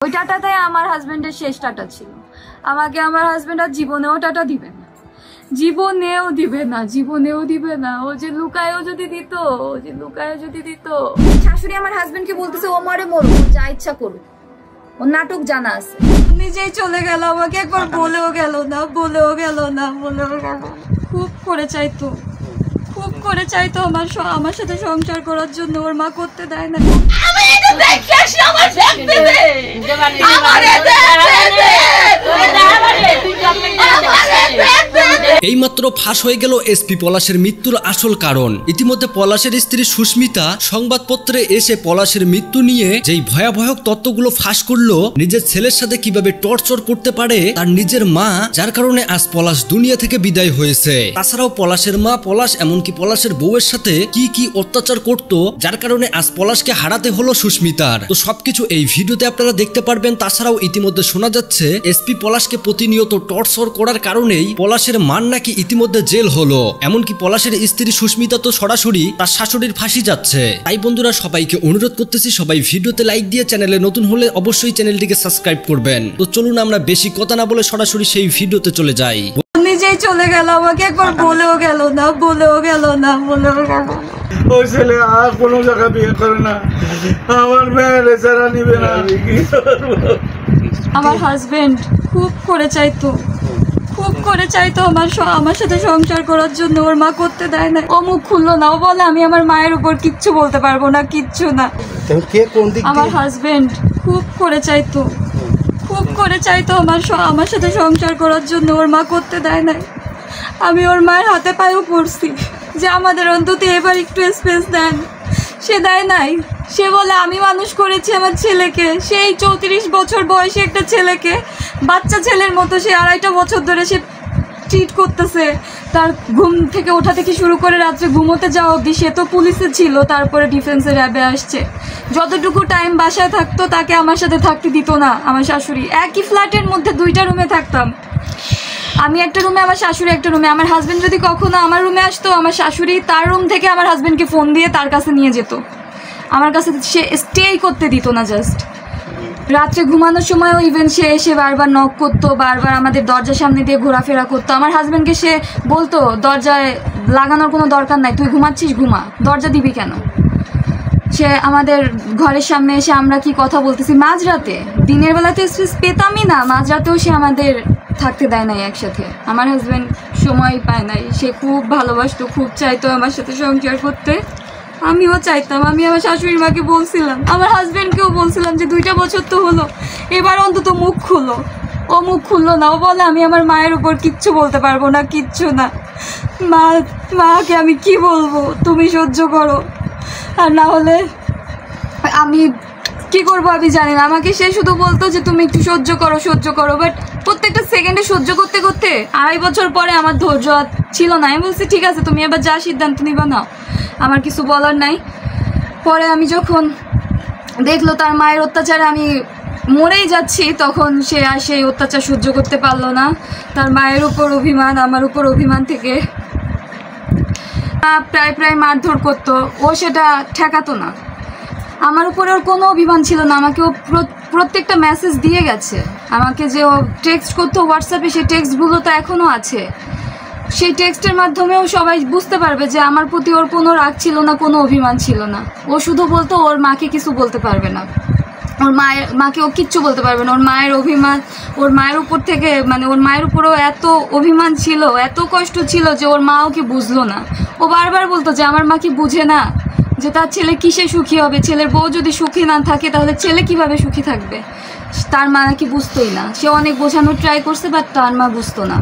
ওই টাটাটাই আমার হাজবেন্ডের শেষ টাটা ছিল। আমাকে আমার হাজবেন্ড আর জীবনেও টাটা দিবে না, জীবনেও দিবে না, জীবনেও দিবে না। ও যে লুকায়ও যদি দিত, ও যে লুকায়ও যদি দিত। শাশুড়ি আমার হাজবেন্ডকে বলতেছে ও মরে মরুক, যা ইচ্ছা করুক, ও নাটক জানা আছে। নিজেই চলে গেল, আমাকে একবার বলেও গেল না, বলেও গেল না, বলেও গেল। খুব করে চাইতো, খুব করে চাইতো আমার সাথে সংসার করার জন্য। ওর মা করতে দেয় না। এইমাত্র ফাঁস হয়ে গেল এসপি পলাশের মৃত্যুর আসল কারণ। ইতিমধ্যে পলাশের স্ত্রী সুস্মিতা সংবাদপত্রে এসে পলাশের মৃত্যু নিয়ে যেই ভয়াবহ তত্ত্বগুলো ফাঁস করলো, নিজের ছেলের সাথে কিভাবে টর্চার করতে পারে তার নিজের মা, যার কারণে আজ পলাশ দুনিয়া থেকে বিদায় হয়েছে। তাছাড়াও পলাশের মা, পলাশ এমনকি পলাশের বউয়ের সাথে কি কি অত্যাচার করত, যার কারণে আজ পলাশকে হারাতে হলো সুস্মিতার। তো সবকিছু এই ভিডিওতে আপনারা দেখতে পারবেন। তাছাড়াও ইতিমধ্যে শোনা যাচ্ছে এসপি পলাশকে প্রতিনিয়ত টর্চার করার কারণেই পলাশের মান নাকি ইতিমধ্যে জেল হলো। এমনকি পলাশের স্ত্রী সুস্মিতা তো সরাসরি তার শাশুড়ির ফাঁসি যাচ্ছে। তাই বন্ধুরা, সবাইকে অনুরোধ করতেছি, সবাই ভিডিওতে লাইক দিয়ে চ্যানেলে নতুন হলে অবশ্যই চ্যানেলটিকে সাবস্ক্রাইব করবেন। তো চলুন আমরা বেশি কথা না বলে সরাসরি সেই ভিডিওতে চলে যাই। নিজেই চলে গেল, আমাকে একবার বলেও গেল না, বলেও গেল না, বলেও গেল না। ওই ছেলে আর কোনো জায়গা বিয়ে করে না, আমার মেয়ের ছাড়া নিবে না। আমার হাজবেন্ড খুব করে চাইতো, খুব করে চাইতো আমার সাথে সংসার করার জন্য। ওর মা করতে দেয় না। ও মুখ খুললো না, ও বলে আমি আমার মায়ের উপর কিচ্ছু বলতে পারবো না, কিচ্ছু না। আমার হাজবেন্ড খুব করে চাইতো, খুব করে চাইতো আমার সাথে সংসার করার জন্য। ওর মা করতে দেয় না। আমি ওর মায়ের হাতে পায়েও পড়ছি যে আমাদের অন্তত এবার একটু স্পেস দেন, সে দেয় নাই। সে বলে আমি মানুষ করেছি আমার ছেলেকে, সেই 34 বছর বয়সী একটা ছেলেকে বাচ্চা ছেলের মতো সে 2.5 বছর ধরে সে ট্রিট করতেছে। তার ঘুম থেকে ওঠা থেকে শুরু করে রাত্রে ঘুমোতে যাওয়া অবধি সে তো পুলিশে ছিল, তারপরে ডিফেন্সের র্যাবে আসছে। যতটুকু টাইম বাসায় থাকতো তাকে আমার সাথে থাকতে দিত না আমার শাশুড়ি। একই ফ্ল্যাটের মধ্যে 2টা রুমে থাকতাম, আমি একটা রুমে, আমার শাশুড়ি একটা রুমে। আমার হাজব্যান্ড যদি কখনো আমার রুমে আসতো, আমার শাশুড়ি তার রুম থেকে আমার হাজব্যান্ডকে ফোন দিয়ে তার কাছে নিয়ে যেত, আমার কাছে সে স্টেই করতে দিত না। জাস্ট রাত্রে ঘুমানোর সময়ও ইভেন সে এসে বারবার নক করতো, বারবার আমাদের দরজার সামনে দিয়ে ঘোরাফেরা করতো। আমার হাজব্যান্ডকে সে বলতো দরজায় লাগানোর কোনো দরকার নাই, তুই ঘুমাচ্ছিস ঘুমা, দরজা দিবি কেন। সে আমাদের ঘরের সামনে এসে আমরা কি কথা বলতেছি মাঝরাতে, দিনের বেলাতে স্পেস পেতামই না, মাঝরাতেও সে আমাদের থাকতে দেয় নাই একসাথে। আমার হাজব্যান্ড সময় পায় নাই। সে খুব ভালোবাসতো, খুব চাইতো আমার সাথে সংসার করতে, আমিও চাইতাম। আমি আমার শাশুড়ির মাকে বলছিলাম, আমার হাজব্যান্ডকেও বলছিলাম যে 2টা বছর তো হলো, এবার অন্তত মুখ খুলো। ও মুখ খুললো না, ও বলে আমি আমার মায়ের উপর কিচ্ছু বলতে পারবো না, কিচ্ছু না। মাকে আমি কি বলবো, তুমি সহ্য করো, আর না হলে আমি কি করবো আমি জানি না। আমাকে সে শুধু বলতো যে তুমি একটু সহ্য করো, সহ্য করো। বাট প্রত্যেকটা সেকেন্ডে সহ্য করতে করতে 2.5 বছর পরে আমার ধৈর্য ছিল না। আমি বলছি ঠিক আছে, তুমি এবার যা সিদ্ধান্ত নিবা নাও, আমার কিছু বলার নাই। পরে আমি যখন দেখলো তার মায়ের অত্যাচারে আমি মরেই যাচ্ছি, তখন সে আর সেই অত্যাচার সহ্য করতে পারলো না। তার মায়ের উপর অভিমান, আমার উপর অভিমান থেকে প্রায় মারধর করতো। ও সেটা ঠেকাতো না। আমার উপরে ওর কোনো অভিমান ছিল না। আমাকে ও প্রত্যেকটা মেসেজ দিয়ে গেছে। আমাকে যে ও টেক্সট করতো হোয়াটসঅ্যাপে, সেই টেক্সটগুলো তো এখনও আছে। সেই টেক্সটের মাধ্যমেও সবাই বুঝতে পারবে যে আমার প্রতি ওর কোনো রাগ ছিল না, কোনো অভিমান ছিল না। ও শুধু বলতো ওর মাকে কিছু বলতে পারবে না, ওর মাকে ও কিচ্ছু বলতে পারবে না। ওর মায়ের অভিমান, ওর মায়ের উপর থেকে মানে ওর মায়ের উপরেও এত অভিমান ছিল, এত কষ্ট ছিল যে ওর মা ওকে বুঝলো না। ও বারবার বলতো যে আমার মা কি বুঝে না যে তার ছেলে কিসে সুখী হবে, ছেলের বউ যদি সুখী না থাকে তাহলে ছেলে কিভাবে সুখী থাকবে। তার মা নাকি বুঝতোই না। সে অনেক বোঝানোর ট্রাই করছে, বাট তার মা বুঝতো না।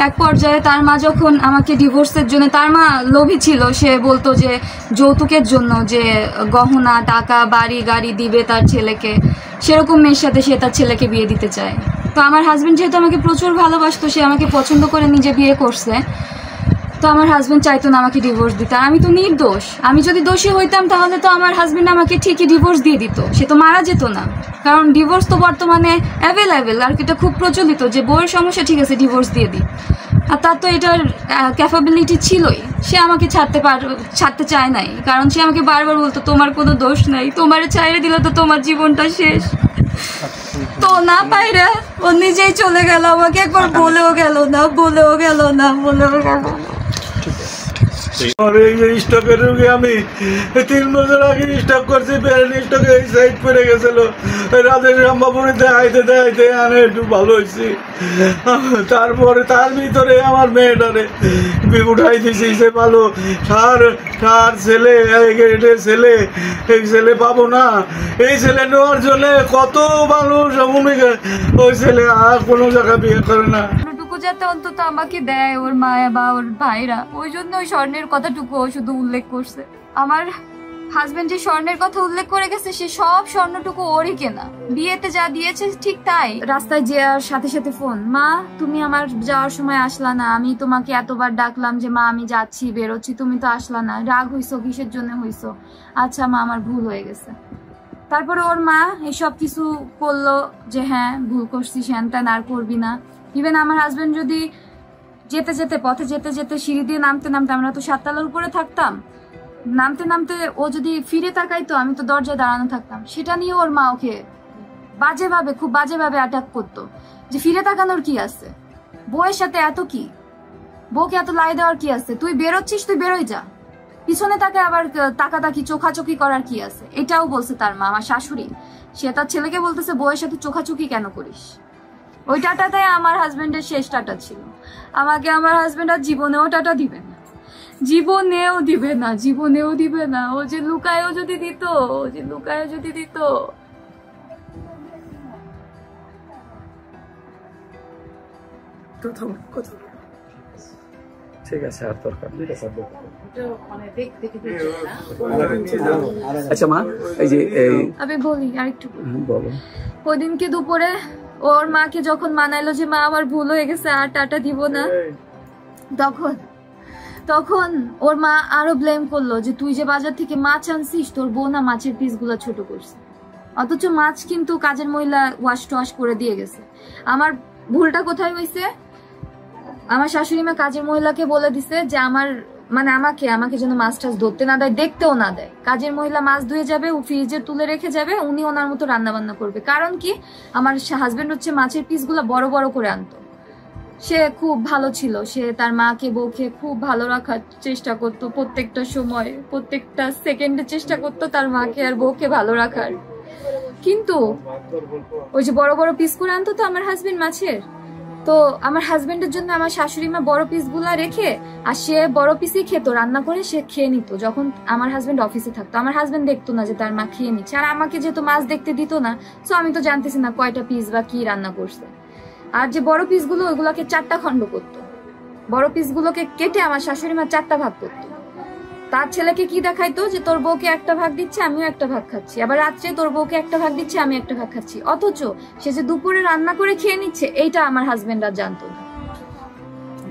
এক পর্যায়ে তার মা যখন আমাকে ডিভোর্সের জন্য, তার মা লোভী ছিল, সে বলতো যে যৌতুকের জন্য যে গহনা টাকা বাড়ি গাড়ি দিবে তার ছেলেকে, সেরকম মেয়ের সাথে সে তার ছেলেকে বিয়ে দিতে চায়। তো আমার হাজব্যান্ড যেহেতু আমাকে প্রচুর ভালোবাসতো, সে আমাকে পছন্দ করে নিজে বিয়ে করছে, তো আমার হাজব্যান্ড চাইতো না আমাকে ডিভোর্স দিতে। আমি তো নির্দোষ, আমি যদি দোষী হইতাম তাহলে তো আমার হাজব্যান্ড আমাকে ঠিকই ডিভোর্স দিয়ে দিত, সে তো মারা যেত না। কারণ ডিভোর্স তো বর্তমানে অ্যাভেলেবেল, আর এটা খুব প্রচলিত যে বউয়ের সমস্যা, ঠিক আছে ডিভোর্স দিয়ে দিই। আর তার তো এটার ক্যাপাবিলিটি ছিলই। সে আমাকে ছাড়তে চায় নাই, কারণ সে আমাকে বারবার বলতো তোমার কোনো দোষ নাই, তোমারে ছাইড়ে দিলে তো তোমার জীবনটা শেষ। তো না পাইরা ও নিজেই চলে গেল, আমাকে একবার বলেও গেল না। এই স্টকের রোগী আমি 3 বছর আগে স্টক করছি, ব্রেন স্টকে এই সাইড পড়ে গেছিল। রাতের রাম্বাপুরিতে আইতে আনে একটু ভালো হয়েছি। তারপরে তার ভিতরে আমার মেয়েটারে উঠাই দিছি, সে ভালো সার ছেলে, এই ছেলে পাবো না। এই ছেলে নেওয়ার জন্য কত মানুষ ভূমিকা, ওই ছেলে আর কোনো জায়গায় বিয়ে করে না। যাতে অন্তত আমাকে দেয় ওর মায়া বা ওর ভাইরা, ওই জন্য ওই স্বর্ণের কথাটুকু ও শুধু উল্লেখ করছে। আমার হাজবেন্ড যে স্বর্ণের কথা উল্লেখ করে গেছে সে সব স্বর্ণটুকু ওরই কেনা, বিয়েতে যা দিয়েছে ঠিক তাই। রাস্তায় যাওয়ার সাথে সাথে ফোন, মা তুমি আমার যাওয়ার সময় আসলা না, আমি তোমাকে এতবার ডাকলাম যে মা আমি যাচ্ছি বেরোচ্ছি, তুমি তো আসলা না, রাগ হইছো কিসের জন্য হইছো? আচ্ছা মা আমার ভুল হয়ে গেছে। তারপরে ওর মা এসব কিছু করলো যে হ্যাঁ ভুল করছিস, হ্যান ত্যান আর করবি না। ইভেন আমার হাজবেন্ড যদি পথে যেতে যেতে সিঁড়ি দিয়ে নামতে আমরা তো 7 তলার উপরে থাকতাম, নামতে ও যদি ফিরে তাকাইতো, আমি তো দরজায় দাঁড়ানো থাকতাম, সেটা নিয়ে ওর মা ওকে খুব বাজেভাবে অ্যাটাক করতো যে ফিরে তাকানোর কি আছে, বউয়ের সাথে এত কি, বউকে এত লাই দেওয়ার কি আছে, তুই বেরোচ্ছিস তুই বেরোই যা, পিছনে তাকে আবার তাকাতাকি চোখাচোখি করার কি আছে। এটাও বলছে তার মা, আমার শাশুড়ি, সে তার ছেলেকে বলতেছে বউয়ের সাথে চোখাচোখি কেন করিস। ওই টাটাতে আমার হাজবেন্ডের শেষ টাটা ছিল। আমাকে আমার হাজবেন্ড আর জীবনেও টাটা দিবে না, জীবনেও দিবে না। ও যে লুকায়ও যদি দিত, ঠিক আছে, আর দরকার আচ্ছা মা, এই যে আমি বলি আরেকটু বলো। ওই দিনকে দুপুরে ওর মাকে যখন মানাইলো যে মা আমার ভুল হয়ে গেছে আর টাটা দিব না, তখন ওর মা আরো ব্লেম করলো যে তুই যে বাজার থেকে মাছ আনছিস তোর বউ না মাছের পিস গুলা ছোট করছে, অথচ মাছ কিন্তু কাজের মহিলা ওয়াশ করে দিয়ে গেছে। আমার ভুলটা কোথায় হয়েছে, আমার শাশুড়ি মা কাজের মহিলাকে বলে দিছে যে আমাকে যেন মাছ টাছ ধরতে না দেয়, দেখতেও না দেয়। কাজের মহিলা মাছ ধুয়ে যাবে, ও ফ্রিজে তুলে রেখে যাবে, উনি ওনার মতো রান্না বান্না করবে। কারণ কি, আমার হাজবেন্ড হচ্ছে মাছের পিসগুলো বড় বড় করে আনতো। সে খুব ভালো ছিল, সে তার মাকে বউকে খুব ভালো রাখার চেষ্টা করতো, প্রত্যেকটা সময় প্রত্যেকটা সেকেন্ডে চেষ্টা করতো তার মাকে আর বউকে ভালো রাখার। কিন্তু ওই যে বড় বড় পিস করে আনতো তো আমার হাজবেন্ড মাছের, তো আমার হাজবেন্ডের জন্য আমার শাশুড়ি মা বড় পিস গুলা রেখে, আর সে বড় পিসই খেতো, রান্না করে সে খেয়ে নিত। যখন আমার হাজবেন্ড অফিসে থাকতো আমার হাজবেন্ড দেখতো না যে তার মা খেয়ে নিচ্ছে, আর আমাকে যেহেতু মাছ দেখতে দিত না, তো আমি তো জানতেছি না কয়টা পিস বা কি রান্না করছে। আর যে বড় পিস গুলো ওইগুলোকে 4টা খণ্ড করতো, বড় পিস গুলোকে কেটে আমার শাশুড়ি মা 4টা ভাগ করতো। তার ছেলেকে কি দেখাইতো যে তোর বউকে একটা ভাগ দিচ্ছে আমিও একটা ভাগ খাচ্ছি, আবার রাত্রে তোর বউকে একটা ভাগ দিচ্ছে আমি একটা ভাগ খাচ্ছি, অথচ সে যে দুপুরে রান্না করে খেয়ে নিচ্ছে এইটা আমার হাজবেন্ড আর জানতো না।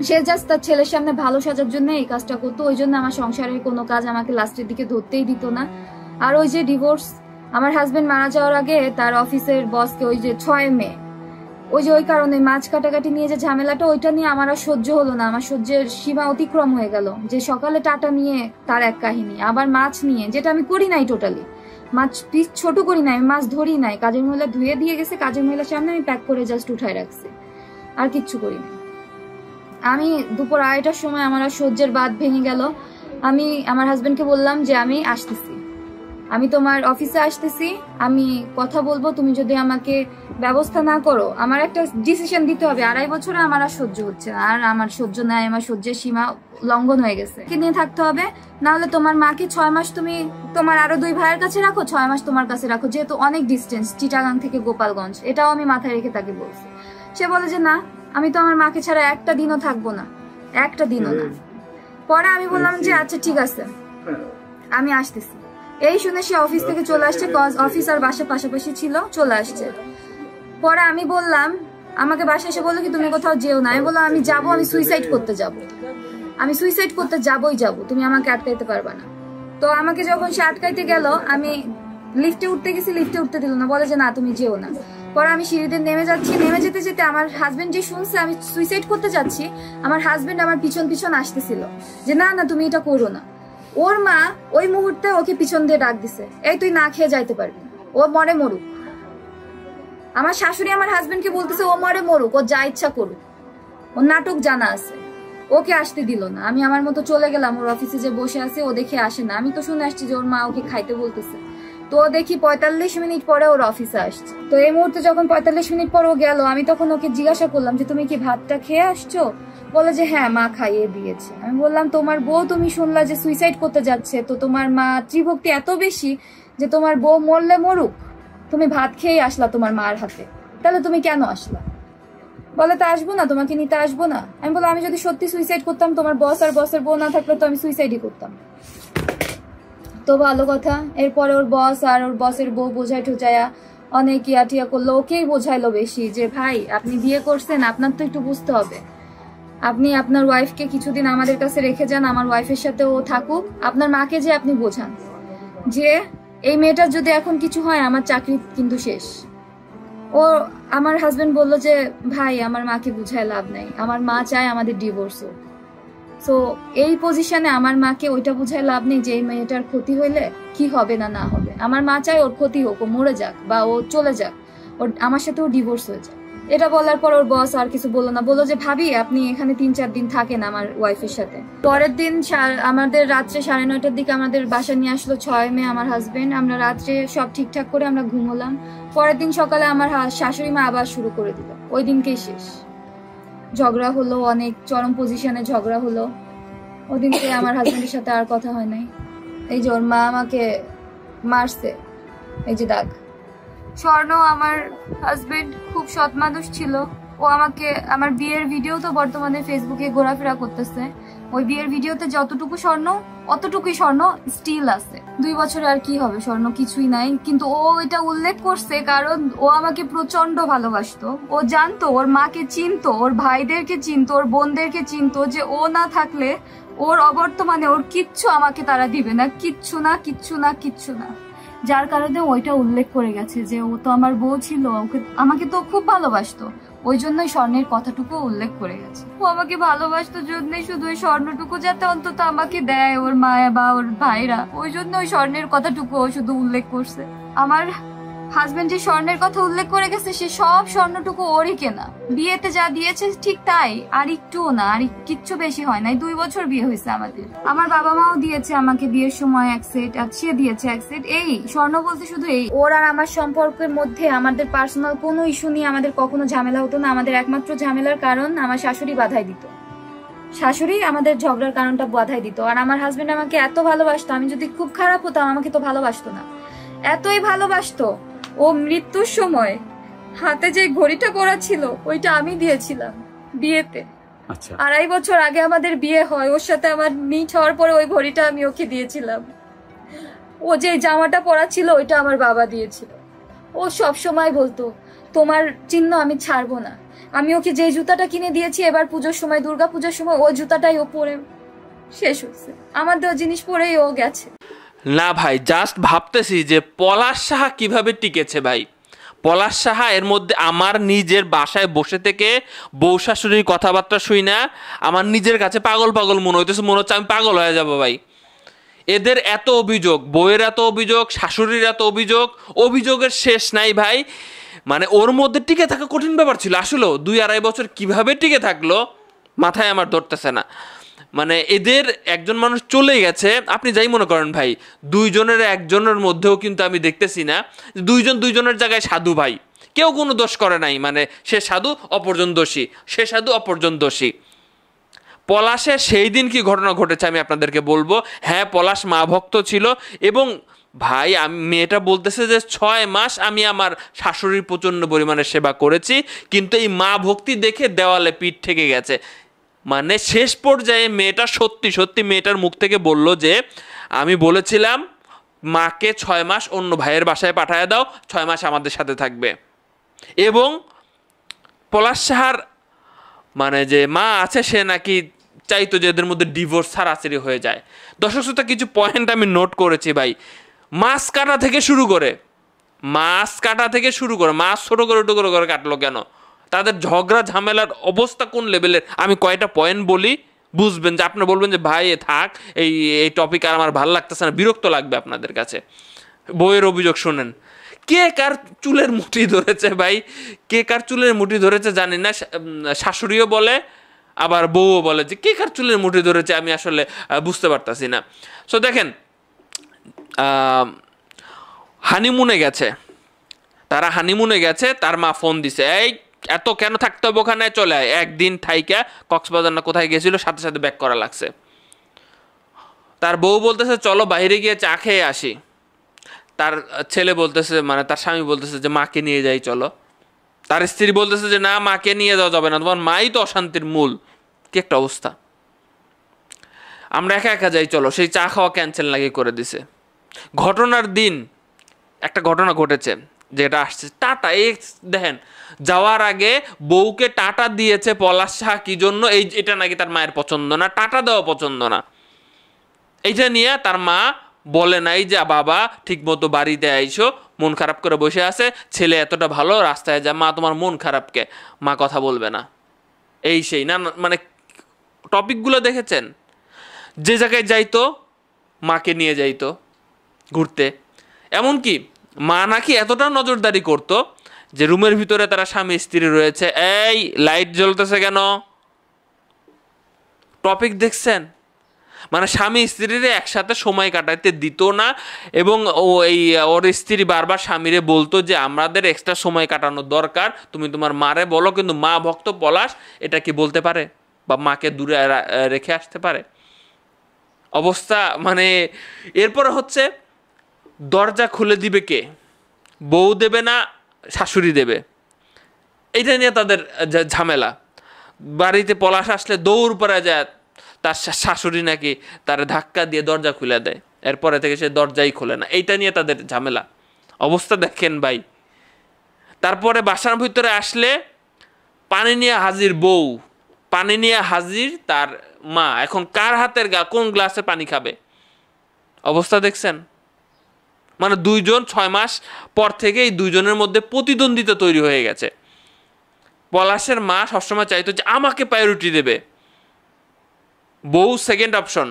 সে জাস্ট তার ছেলের সামনে ভালো সাজার জন্য এই কাজটা করতো, ওই জন্য আমার সংসারের কোনো কাজ আমাকে লাস্টের দিকে ধরতেই দিত না। আর ওই যে ডিভোর্স, আমার হাজবেন্ড মারা যাওয়ার আগে তার অফিসের বসকে ওই যে 6 মে ওই কারণে মাছ কাটাকাটি নিয়ে যে ঝামেলাটা, ওইটা নিয়ে আমার আর সহ্য হলো না, আমার সহ্যের সীমা অতিক্রম হয়ে গেল। যে সকালে টাটা নিয়ে তার এক কাহিনী, আবার মাছ নিয়ে, যেটা আমি করি নাই, টোটালি মাছ পিস ছোট করি নাই, মাছ ধরি নাই, কাজের মহিলা ধুয়ে দিয়ে গেছে, কাজের মহিলার সামনে আমি প্যাক করে জাস্ট উঠায় রাখছি, আর কিচ্ছু করি নাই। আমি দুপুর 2:30টার সময় আমার আর সহ্যের বাঁধ ভেঙে গেল। আমি আমার হাজবেন্ডকে বললাম যে আমি আসতেছি, আমি তোমার অফিসে আসতেছি, আমি কথা বলবো, তুমি যদি আমাকে ব্যবস্থা না করো, আমার একটা ডিসিশন দিতে হবে। 2.5 বছরে আমার আর সহ্য হচ্ছে না, আর আমার সহ্য নাই, আমার সহ্যের সীমা লঙ্ঘন হয়ে গেছে, কি নিয়ে থাকতে হবে, না হলে তোমার মাকে 6 মাস তুমি তোমার আরো 2 ভাইয়ের কাছে রাখো, 6 মাস তোমার কাছে রাখো, যেহেতু অনেক ডিস্টেন্স চিটাগাং থেকে গোপালগঞ্জ, এটাও আমি মাথায় রেখে তাকে বলছি। সে বলে যে না, আমি তো আমার মাকে ছাড়া একটা দিনও থাকবো না, একটা দিনও না। পরে আমি বললাম যে আচ্ছা ঠিক আছে আমি আসতেছি। এই শুনে সে অফিস থেকে চলে আসছে, কজ অফিস আর বাসা পাশাপাশি ছিল, চলে আসছে। পরে আমি বললাম, আমাকে বাসায় এসে বললো কি তুমি কোথাও যেও না, আমি বললাম আমি যাবো, আমি সুইসাইড করতে যাবো, আমি সুইসাইড করতে যাবোই যাবো, তুমি আমাকে আটকাইতে পারবা না। তো আমাকে যখন সে আটকাইতে গেল, আমি লিফটে উঠতে গেছি, লিফটে উঠতে দিল না, বলে যে না তুমি যেও না। পরে আমি সিঁড়িতে নেমে যাচ্ছি, নেমে যেতে যেতে আমার হাজবেন্ড যে শুনছে আমি সুইসাইড করতে যাচ্ছি, আমার হাজবেন্ড আমার পিছন আসতেছিল যে না না তুমি এটা করো না। ওর মা ওই মুহূর্তে ওকে পিছন দিয়ে ডাক দিছে, এই তুই না খেয়ে যাইতে পারবি, ও মরে মরুক। আমার শাশুড়ি আমার হাজবেন্ডকে বলতেছে ও মরে মরুক, ও যা ইচ্ছা করুক, ওর নাটক জানা আছে। ওকে আসতে দিল না। আমি আমার মতো চলে গেলাম, ওর অফিসে যে বসে আছে ও দেখে আসে না। আমি তো শুনে আসছি যে ওর মা ওকে খাইতে বলতেছে। তো দেখি 45 মিনিট পরে ওর অফিসে আসছে। তো এই মুহূর্তে যখন 45 মিনিট পর ও গেল, আমি তখন ওকে জিজ্ঞাসা করলাম যে তুমি কি ভাতটা খেয়ে আসছো? বলে যে হ্যাঁ মা খাইয়ে দিয়েছে। আমি বললাম তোমার বউ তুমি শুনলা যে সুইসাইড করতে যাচ্ছে, তো তোমার মা ত্রিভক্তি এত বেশি যে তোমার বউ মরলে মরুক, তুমি ভাত খেয়ে আসলা তোমার মার হাতে, তাহলে তুমি কেন আসলা? বলে তা আসবো না, তোমাকে নিতে আসবো না। আমি বললাম আমি যদি সত্যি সুইসাইড করতাম, তোমার বস আর বসের বউ না থাকলে তো আমি সুইসাইডই করতাম। তো ভালো কথা। এরপরে ওর বস আর ওর বসের বউ বোঝাই ঠোচায়া অনেক ইয়াটিয়া করলো, ওকেই বোঝাইলো বেশি যে ভাই আপনি বিয়ে করছেন, আপনার তো একটু বুঝতে হবে, আপনি আপনার ওয়াইফকে কিছুদিন আমাদের কাছে রেখে যান, আমার ওয়াইফের সাথে ও থাকুক। আপনার মাকে যে আপনি বোঝান যে এই মেয়েটার যদি এখন কিছু হয় আমার চাকরি কিন্তু শেষ। ও আমার হাজবেন্ড বললো যে ভাই আমার মাকে বুঝায় লাভ নাই, আমার মা চায় আমাদের ডিভোর্স হোক। সো এই পজিশনে আমার মাকে ওইটা বুঝায় লাভ নেই যে এই মেয়েটার ক্ষতি হইলে কি হবে না না হবে। আমার মা চায় ওর ক্ষতি হোক, ও মরে যাক বা ও চলে যাক, ওর আমার সাথে ও ডিভোর্স হয়ে যাক। এটা বলার পর ওর বস আর কিছু বললো না, বললো যে ভাবি আপনি এখানে 3-4 দিন থাকেন আমার ওয়াইফের সাথে। পরের দিন আমাদের রাত্রে 9:30টার দিকে আমাদের বাসা নিয়ে আসলো 6 মে আমার হাজবেন্ড। আমরা রাত্রে সব ঠিকঠাক করে আমরা ঘুমোলাম। পরের দিন সকালে আমার শাশুড়ি মা আবার শুরু করে দিল। ওই দিনকেই শেষ। ঝগড়া হলো, অনেক চরম পজিশনে ঝগড়া হলো। ওই দিনকে আমার হাজবেন্ডের সাথে আর কথা হয় নাই। এই যে ওর মা আমাকে মারছে, এই যে দাগ। স্বর্ণ আমার হাজবেন্ড খুব সৎ মানুষ ছিল। ও আমাকে আমার বিয়ের ভিডিও তো বর্তমানে ফেসবুকে ঘোরাফেরা করতেছে। ওই বিয়ের ভিডিওতে যতটুকু স্বর্ণ অতটুকুই স্বর্ণ স্টিল আছে। 2 বছরে আর কি হবে, স্বর্ণ কিছুই নাই। কিন্তু ও এটা উল্লেখ করছে কারণ ও আমাকে প্রচন্ড ভালোবাসতো। ও জানতো, ওর মাকে চিনতো, ওর ভাইদেরকে চিনতো, ওর বোনদেরকে চিনতো যে ও না থাকলে ওর অবর্তমানে ওর কিচ্ছু আমাকে তারা দিবে না, কিচ্ছু না, কিচ্ছু না, কিচ্ছু না। যার কারণে ওইটা উল্লেখ করে গেছে যে ও তো আমার বউ ছিল, আমাকে তো খুব ভালোবাসতো, ওই জন্যই স্বর্ণের কথাটুকু উল্লেখ করে গেছে। ও আমাকে ভালোবাসতো জন্যই শুধু ওই স্বর্ণটুকু যাতে অন্তত আমাকে দেয় ওর মায়া বা ওর ভাইরা, ওই জন্য ওই স্বর্ণের কথাটুকু ও শুধু উল্লেখ করছে। আমার হাজবেন্ড যে স্বর্ণের কথা উল্লেখ করে গেছে সে সব স্বর্ণটুকু ওরই কেনা। বিয়েতে যা দিয়েছে ঠিক তাই, আর একটুও না, আর কিচ্ছু বেশি হয় নাই। 2 বছর বিয়ে হয়েছে আমাদের। আমার বাবা মাও দিয়েছে আমাকে বিয়ের সময় 1 সেট, আর সে দিয়েছে 1 সেট। এই স্বর্ণ বলতে শুধু এই। ওর আর আমার সম্পর্কের মধ্যে আমাদের পার্সোনাল কোনো ইস্যু নিয়ে আমাদের কখনো ঝামেলা হতো না। আমাদের একমাত্র ঝামেলার কারণ আমার শাশুড়ি বাধাই দিত। শাশুড়ি আমাদের ঝগড়ার কারণটা বাধাই দিত। আর আমার হাজবেন্ড আমাকে এত ভালোবাসতো, আমি যদি খুব খারাপ হতাম আমাকে তো ভালোবাসতো না, এতই ভালোবাসতো। ও মৃত্যুর সময় হাতে যে ঘড়িটা পরা ছিল ওইটা আমি দিয়েছিলাম বিয়েতে। আচ্ছা, 2.5 বছর আগে আমাদের বিয়ে হয়, ওর সাথে আমার মিট হওয়ার পরে ওই ঘড়িটা আমি ওকে দিয়েছিলাম। ও যে জামাটা পরা ছিল ওইটা আমার বাবা দিয়েছিল। ও সব সময় বলতো তোমার চিহ্ন আমি ছাড়বো না। আমি ওকে যে জুতাটা কিনে দিয়েছি এবার পুজোর সময়, দুর্গা পুজোর সময়, ওই জুতাটাই ও পরে শেষ হচ্ছে। আমার দেওয়া জিনিস পরেই ও গেছে। না ভাই, জাস্ট ভাবতেছি যে পলাশ সাহা কিভাবে টিকেছে ভাই। পলাশ সাহা এর মধ্যে আমার নিজের বাসায় বসে থেকে বউ শাশুড়ির কথাবার্তা শুই না, আমার নিজের কাছে পাগল পাগল মনে হইতেছে, মনে হচ্ছে আমি পাগল হয়ে যাব ভাই। এদের এত অভিযোগ, বউয়ের এত অভিযোগ, শাশুড়ির এত অভিযোগ, অভিযোগের শেষ নাই ভাই। মানে ওর মধ্যে টিকে থাকা কঠিন ব্যাপার ছিল আসলেও। 2-2.5 বছর কিভাবে টিকে থাকলো মাথায় আমার ধরতেছে না। মানে এদের একজন মানুষ চলে গেছে, আপনি যাই মনে করেন ভাই, 2 জনের 1 জনের মধ্যেও কিন্তু আমি দেখতেছি না 2 জন 2 জনের জায়গায় সাধু ভাই। কেউ কোনো দোষ করে নাই, মানে সে সাধু অপরজন দোষী, সে সাধু অপরজন দোষী। পলাশের সেই দিন কি ঘটনা ঘটেছে আমি আপনাদেরকে বলবো। হ্যাঁ, পলাশ মা ভক্ত ছিল এবং ভাই আমি মেয়েটা বলতেছে যে 6 মাস আমি আমার শাশুড়ির প্রচণ্ড পরিমাণে সেবা করেছি, কিন্তু এই মা ভক্তি দেখে দেওয়ালে পিঠ ঠেকে গেছে। মানে শেষ পর্যায়ে মেয়েটা সত্যি সত্যি মেয়েটার মুখ থেকে বলল যে আমি বলেছিলাম মাকে 6 মাস অন্য ভাইয়ের বাসায় পাঠায় দাও, 6 মাস আমাদের সাথে থাকবে। এবং পলাশ সাহার মানে যে মা আছে সে নাকি চাইতো যে এদের মধ্যে ডিভোর্স ছাড়াছাড়ি হয়ে যায়। দর্শক শ্রোতা, কিছু পয়েন্ট আমি নোট করেছি ভাই। মাছ কাটা থেকে শুরু করে মাছ ছোটো করে টুকরো করে কাটলো কেন, তাদের ঝগড়া ঝামেলার অবস্থা কোন লেভেলের, আমি কয়টা পয়েন্ট বলি বুঝবেন যে আপনি বলবেন যে ভাই থাক, এই টপিক আর আমার ভালো লাগতেছে না, বিরক্ত লাগবে আপনাদের কাছে। বইয়ের অভিযোগ শুনেন, কে কার চুলের মুঠি ধরেছে ভাই, কে কার চুলের মুঠি ধরেছে জানি না। শাশুড়িও বলে আবার বউও বলে যে কে কার চুলের মুঠি ধরেছে, আমি আসলে বুঝতে পারতাছি না। সো দেখেন, হানিমুনে গেছে, তারা হানিমুনে গেছে, তার মা ফোন দিছে, এই এত কেন থাকতে হবে ওখানে, চলে আয়। একদিন থাইকা কক্সবাজার না কোথায় গেছিল, সাথে সাথে ব্যাক করা লাগছে। তার বউ বলতেছে চলো বাইরে গিয়ে চা খেয়ে আসি। তার ছেলে বলতেছে, মানে তার স্বামী বলতেছে যে মাকে নিয়ে যাই চলো। তার স্ত্রী বলতেছে যে না, মাকে নিয়ে যাওয়া যাবে না, তোমার মাই তো অশান্তির মূল। কি একটা অবস্থা, আমরা একা একা যাই চলো। সেই চা খাওয়া ক্যান্সেল লাগিয়ে করে দিছে। ঘটনার দিন একটা ঘটনা ঘটেছে, যেটা আসছে টাটা। এই দেখেন, যাওয়ার আগে বউকে টাটা দিয়েছে পলাশ সাহা, কি জন্য? এটা নাকি তার মায়ের পছন্দ না, টাটা দেওয়া পছন্দ না। এইটা নিয়ে তার মা বলে নাই যে বাবা ঠিক মতো বাড়িতে আইসো, মন খারাপ করে বসে আছে, ছেলে এতটা ভালো, রাস্তায় যা, মা তোমার মন খারাপকে, মা কথা বলবে না, এই সেই না। মানে টপিকগুলো দেখেছেন, যে জায়গায় যাইতো মাকে নিয়ে যাইতো ঘুরতে। এমনকি মা নাকি এতটা নজরদারি করতো যে রুমের ভিতরে তারা স্বামী স্ত্রী রয়েছে, এই লাইট জ্বলতেছে কেন, টপিক দেখছেন? মানে স্বামী স্ত্রীরে একসাথে সময় কাটাইতে দিত না। এবং ওর স্ত্রী বারবার স্বামীরে বলতো যে আমাদের এক্সট্রা সময় কাটানোর দরকার, তুমি তোমার মারে বলো। কিন্তু মা ভক্ত পলাশ এটা কি বলতে পারে বা মাকে দূরে রেখে আসতে পারে? অবস্থা মানে এরপর হচ্ছে দরজা খুলে দিবে কে, বউ দেবে না শাশুড়ি দেবে, এইটা নিয়ে তাদের ঝামেলা। বাড়িতে পলাশ আসলে দৌড় পড়া যায়, তার শাশুড়ি নাকি তার ধাক্কা দিয়ে দরজা খুলে দেয়, এরপরে থেকে সে দরজাই খোলে না। এইটা নিয়ে তাদের ঝামেলা। অবস্থা দেখেন ভাই। তারপরে বাসার ভিতরে আসলে পানি নিয়ে হাজির বউ, পানি নিয়ে হাজির তার মা। এখন কার হাতের কোন গ্লাসে পানি খাবে? অবস্থা দেখছেন? মানে দুইজন 6 মাস পর থেকে এই দুইজনের মধ্যে প্রতিদ্বন্দ্বিতা তৈরি হয়ে গেছে। পলাশের মা সবসময় চাইতো যে আমাকে প্রায়োরিটি দেবে, বউ সেকেন্ড অপশন,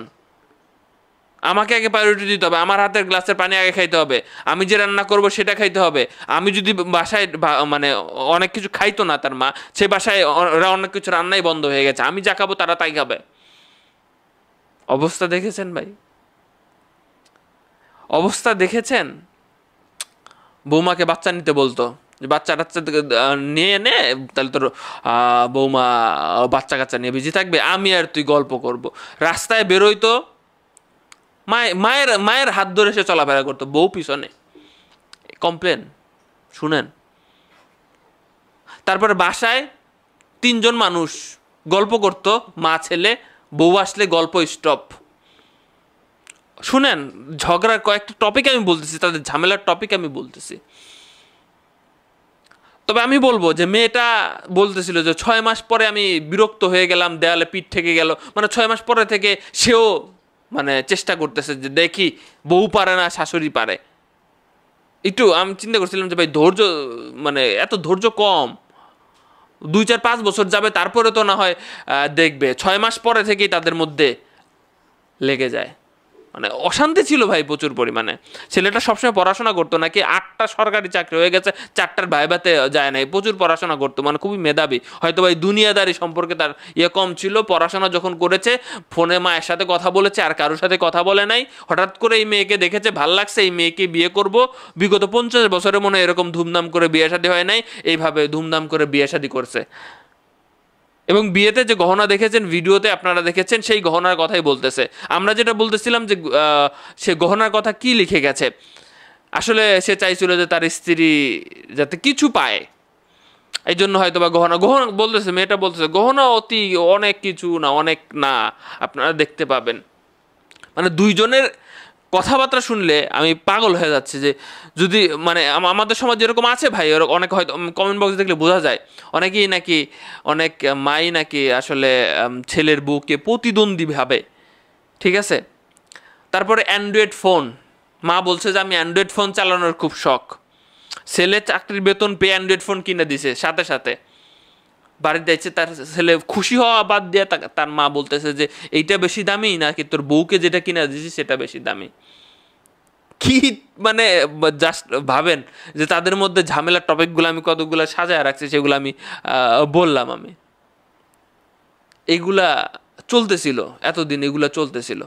আমাকে আগে প্রায়োরিটি দিতে হবে, আমার হাতের গ্লাসের পানি আগে খাইতে হবে, আমি যে রান্না করব সেটা খাইতে হবে। আমি যদি বাসায় মানে অনেক কিছু খাইতো না তার মা, সে বাসায় অনেক কিছু রান্নাই বন্ধ হয়ে গেছে, আমি যা খাবো তারা তাই খাবে। অবস্থা দেখেছেন ভাই? অবস্থা দেখেছেন? বৌমাকে বাচ্চা নিতে বলতো, বাচ্চা টাচ্চা নিয়ে এনে তাহলে তোর বৌমা বাচ্চা কাচ্চা নিয়ে বিজি থাকবে, আমি আর তুই গল্প করব। রাস্তায় বেরোইতো, মায়ের হাত ধরে সে চলাফেরা করতো, বউ পিছনে। কমপ্লেন শুনেন। তারপরে বাসায় 3 জন মানুষ গল্প করতো, মা ছেলে, বউ আসলে গল্প স্টপ। শুনেন, ঝগড়ার কয়েকটা টপিক আমি বলতেছি, তাদের ঝামেলার টপিক আমি বলতেছি। তবে আমি বলবো যে মেয়েটা বলতেছিল যে 6 মাস পরে আমি বিরক্ত হয়ে গেলাম, দেয়ালে পিঠ থেকে গেল। মানে 6 মাস পরে থেকে সেও মানে চেষ্টা করতেছে যে দেখি বউ পারে না শাশুড়ি পারে। একটু আমি চিন্তা করছিলাম যে ভাই ধৈর্য, মানে এত ধৈর্য কম, 2-4-5 বছর যাবে তারপরে তো না হয় দেখবে। 6 মাস পরে থেকেই তাদের মধ্যে লেগে যায়। মানে অশান্তি ছিল ভাই প্রচুর পরিমাণে। ছেলেটা সবসময় পড়াশোনা করতো, নাকি 8টা সরকারি চাকরি হয়ে গেছে, 4টার ভাইভাতে যায় নাই, প্রচুর পড়াশোনা করতো, মানে খুবই মেধাবী। হয়তো ভাই দুনিয়াদারি সম্পর্কে তার কম ছিল। পড়াশোনা যখন করেছে, ফোনে মায়ের সাথে কথা বলেছে, আর কারোর সাথে কথা বলে নাই। হঠাৎ করে এই মেয়েকে দেখেছে, ভাল লাগছে, এই মেয়েকে বিয়ে করব। বিগত 50 বছরে মনে এরকম ধুমধাম করে বিয়ে শাদী হয় নাই, এইভাবে ধুমধাম করে বিয়ে শাদী করছে। এবং বিয়েতে যে গহনা দেখেছেন, ভিডিওতে আপনারা দেখেছেন, সেই গহনার কথাই বলতেছে। আমরা যেটা বলতেছিলাম যে সে গহনার কথা কি লিখে গেছে, আসলে সে চাইছিল যে তার স্ত্রী যাতে কিছু পায়, এই জন্য হয়তো বা গহনা বলতেছে, মেয়েটা বলতেছে গহনা অনেক কিছু না, অনেক না, আপনারা দেখতে পাবেন। মানে দুইজনের কথাবার্তা শুনলে আমি পাগল হয়ে যাচ্ছি যে যদি মানে আমাদের সমাজ যেরকম আছে ভাই, অনেক হয়তো কমেন্ট বক্স দেখলে বোঝা যায় অনেকেই নাকি, অনেক মাই নাকি আসলে ছেলের বউকে প্রতিদ্বন্দ্বী ভাবে। ঠিক আছে। তারপরে অ্যান্ড্রয়েড ফোন, মা বলছে যে আমি অ্যান্ড্রয়েড ফোন চালানোর খুব শখ। ছেলে চাকরির বেতন পেয়ে অ্যান্ড্রয়েড ফোন কিনে দিছে, সাথে সাথে বাড়িতে যাচ্ছে। তার ছেলে খুশি হওয়া বাদ দিয়ে তার মা বলতেছে যে এইটা বেশি দামি নাকি তোর বউকে যেটা কিনে দিয়েছি সেটা বেশি দামি। কি মানে জাস্ট ভাবেন যে তাদের মধ্যে ঝামেলার টপিকগুলো আমি কতগুলো সাজায় রাখছি, সেগুলো আমি বললাম। আমি এগুলা চলতেছিল এতদিন, এগুলা চলতেছিল।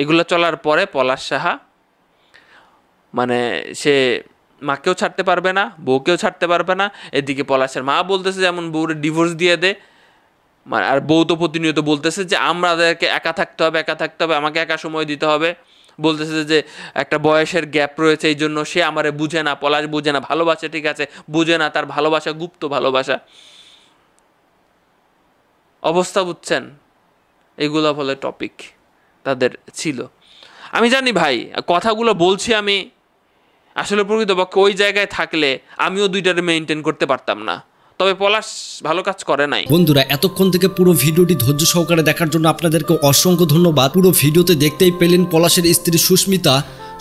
এগুলো চলার পরে পলাশ সাহা মানে সে মাকেও ছাড়তে পারবে না, বউকেও ছাড়তে পারবে না। এদিকে পলাশের মা বলতেছে যেমন বউরে ডিভোর্স দিয়ে দে, আর বউ তো প্রতিনিয়ত বলতেছে যে আমাদেরকে একা থাকতে হবে, একা থাকতে হবে, আমাকে একা সময় দিতে হবে। বলতেছে যে একটা বয়সের গ্যাপ রয়েছে, এই জন্য সে আমারে বুঝে না, পলাশ বুঝে না, ভালোবাসে ঠিক আছে, বুঝে না, তার ভালোবাসা গুপ্ত ভালোবাসা। অবস্থা বুঝছেন? এগুলো বলে টপিক তাদের ছিল। আমি জানি ভাই, কথাগুলো বলছি আমি, আসলে প্রকৃতপক্ষে ওই জায়গায় থাকলে আমিও দুইটারে মেনটেন করতে পারতাম না। তবে পলাশ ভালো কাজ করে নাই। বন্ধুরা, এতক্ষণ থেকে পুরো ভিডিওটি ধৈর্য সহকারে দেখার জন্য আপনাদেরকে অসংখ্য ধন্যবাদ। পুরো ভিডিওতে দেখতেই পেলেন পলাশের স্ত্রী সুস্মিতা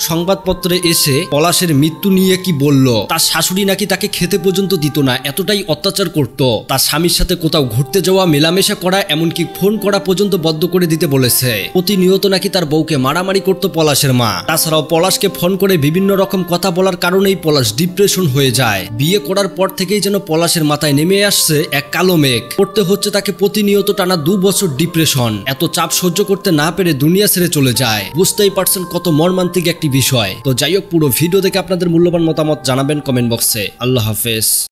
সংবাদপত্রে এসে পলাশের মৃত্যু নিয়ে কি বলল। তার শাশুড়ি নাকি তাকে খেতে পর্যন্ত দিত না, এতটাই অত্যাচার করত। তার স্বামীর সাথে কোথাও ঘুরতে যাওয়া, মেলামেশা করা, এমনকি ফোন করা পর্যন্ত বন্ধ করে দিতে বলেছে। প্রতিনিয়ত নাকি তার বউকে মারামারি করত পলাশের মা। তাছাড়াও পলাশকে ফোন করে বিভিন্ন রকম কথা বলার কারণেই পলাশ ডিপ্রেশন হয়ে যায়। বিয়ে করার পর থেকেই যেন পলাশের মাথায় নেমে আসছে এক কালো মেঘ। করতে হচ্ছে তাকে প্রতিনিয়ত টানা 2 বছর ডিপ্রেশন। এত চাপ সহ্য করতে না পেরে দুনিয়া ছেড়ে চলে যায়। বুঝতেই পারছেন কত মর্মান্তিক একটি বিষয়। তো যাই হোক, পুরো ভিডিও দেখে আপনাদের মূল্যবান মতামত জানাবেন কমেন্ট বক্সে। আল্লাহ হাফেজ।